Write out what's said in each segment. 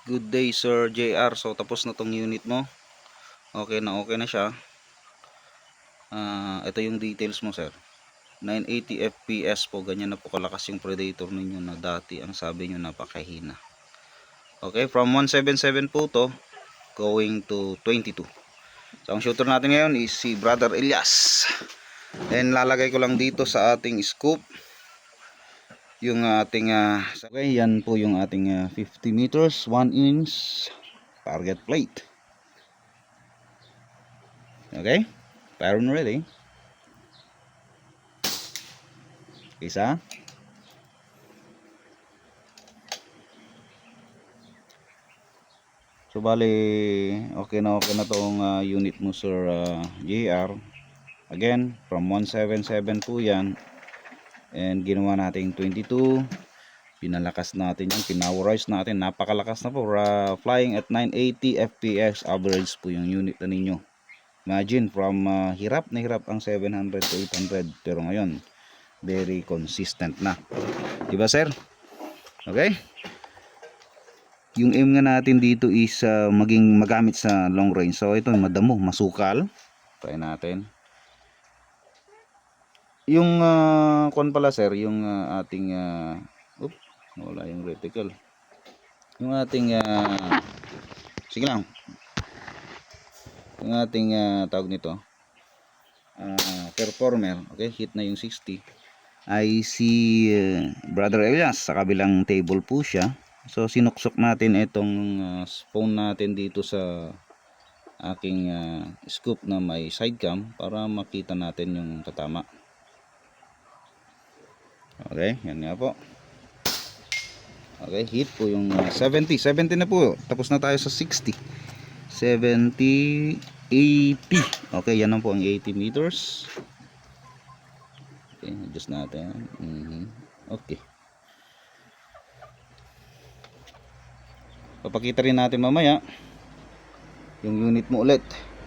Good day, Sir JR. So tapos na tong unit mo. Okay na siya. Ito yung details mo, sir. 980 fps po. Ganyan na po kalakas yung Predator ninyo na dati. Ang sabi nyo napakahina. Okay, from 177 po to going to 22. So ang shooter natin ngayon is si Brother Elias. And lalagay ko lang dito sa ating scoop yung ating okay, yan po yung ating 50 meters 1 inch target plate. Okay, fire and ready. Isa. So bali okay na tong unit mo, Sir JR. Again, from 177 po yan. And ginawa natin 22. Pinalakas natin yan, pinowerize natin. Napakalakas na po. Flying at 980 fps average po yung unit na ninyo. Imagine from hirap na hirap ang 700 to 800, pero ngayon very consistent na. Diba, sir? Okay? Yung aim nga natin dito is magamit sa long range. So ito madamo, masukal. Try natin. Yung kon pala, sir, yung ating wala yung reticle. Yung ating sige lang. Yung ating tawag nito performer, okay, hit na yung 60. Ay si Brother Elias sa kabilang table po siya. So sinuksok natin itong phone natin dito sa aking scoop na may sidecam para makita natin yung katama. Okay, yan nga po. Okay, hit po yung 70 na po. Tapos na tayo sa 60. 70, 80. Okay, yan lang po ang 80 meters. Okay, adjust natin. Okay. Papakita rin natin mamaya yung unit mo ulit.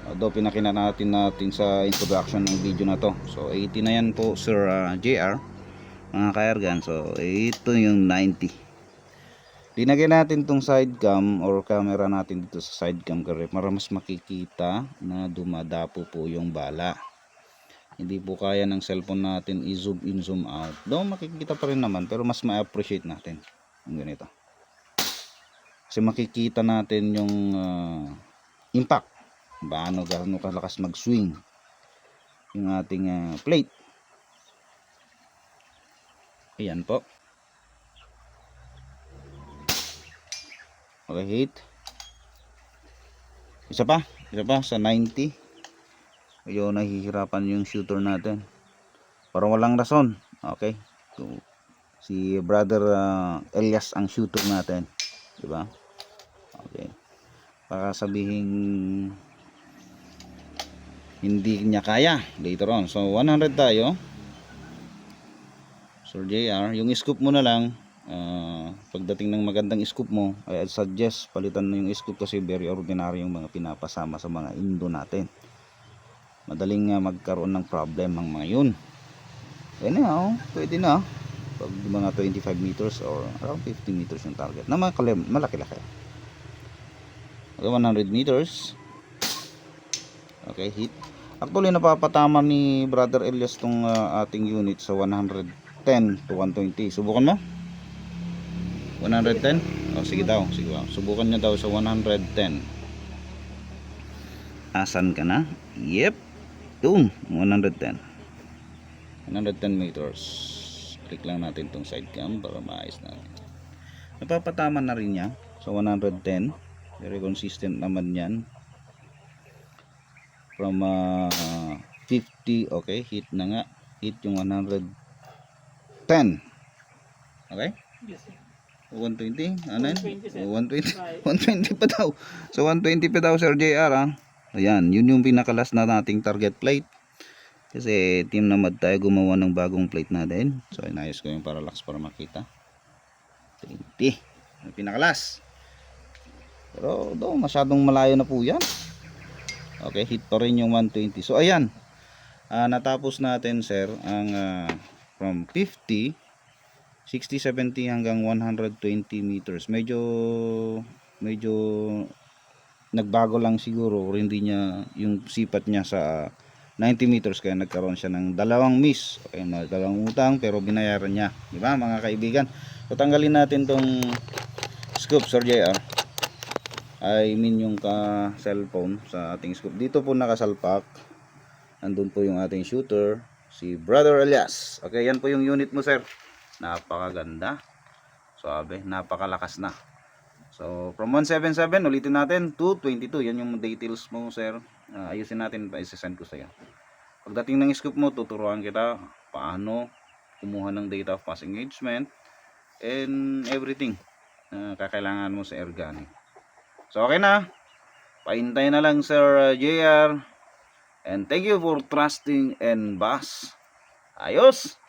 Although pinakita natin sa introduction ng video na to. So 80 na yan po, Sir JR, mga kaergan. So ito yung 90. Linagay natin tong sidecam or camera natin dito sa sidecam para mas makikita na dumadapo po yung bala. Hindi po kaya ng cellphone natin i-zoom in, zoom out. Though makikita pa rin naman, pero mas ma-appreciate natin yung ganito. Kasi makikita natin yung impact. Gaano kalakas mag-swing yung ating plate. Ayan po. Okay, hit. Isa pa sa 90. Ayun, nahihirapan yung shooter natin. Parang walang rason. Okay. So, si Brother Elias ang shooter natin. Diba? Okay. Baka sabihin hindi niya kaya later on. So 100 tayo. Sir JR, yung scoop mo na lang. Pagdating ng magandang scoop mo, I suggest palitan mo yung scoop kasi very ordinary yung mga pinapasama sa mga indo natin. Madaling magkaroon ng problem ang mga yun. Anyhow, pwede na pag mga 25 meters or around 50 meters yung target na malaki-laki. Okay, 100 meters. Okay, hit. Actually napapatama ni Brother Elias tong ating unit sa 110 to 120. Subukan mo? 110? Oh, sige daw. Subukan niya daw sa 110. Asan ka na? Yep. Yun, 110. 110 meters. Click lang natin tong sidecam para maayos natin. Napapatama na rin niya sa 110. Very consistent naman yan. From 50, okay, hit na nga. Hit yung 110. Okay? Yes, sir. 120? Ano yan? 120, 120 pa daw. So 120 pa daw, Sir JR, ha? Ayan, yun yung pinakalas na nating target plate. Kasi team Namad tayo gumawa ng bagong plate natin. So inayos ko yung parallax para makita. 20. Yung pinakalas. Pero daw masyadong malayo na po yan. Okay, hit pa rin yung 120. So ayan. Natapos natin, sir, ang from 50, 60, 70 hanggang 120 meters. Medyo medyo nagbago lang siguro, or hindi niya yung sipat niya sa 90 meters, kaya nagkaroon siya ng dalawang miss. Okay, dalawang utang pero binayaran niya, di ba mga kaibigan? So tanggalin natin tong scoop, Sir JR. I mean yung cellphone sa ating scoop. Dito po nakasalpak. Andun po yung ating shooter, si Brother Elias. Okay, yan po yung unit mo, sir. Napakaganda. Sabi, napakalakas na. So, from 177, ulitin natin, 222. Yan yung details mo, sir. Ayusin natin, pa-send ko sa'yo. Pagdating ng scoop mo, tuturuan kita paano kumuha ng data of pass engagement and everything na kakailangan mo sa Ergani. So, okay na. Paintay na lang, Sir JR. And thank you for trusting and Bass. Ayos!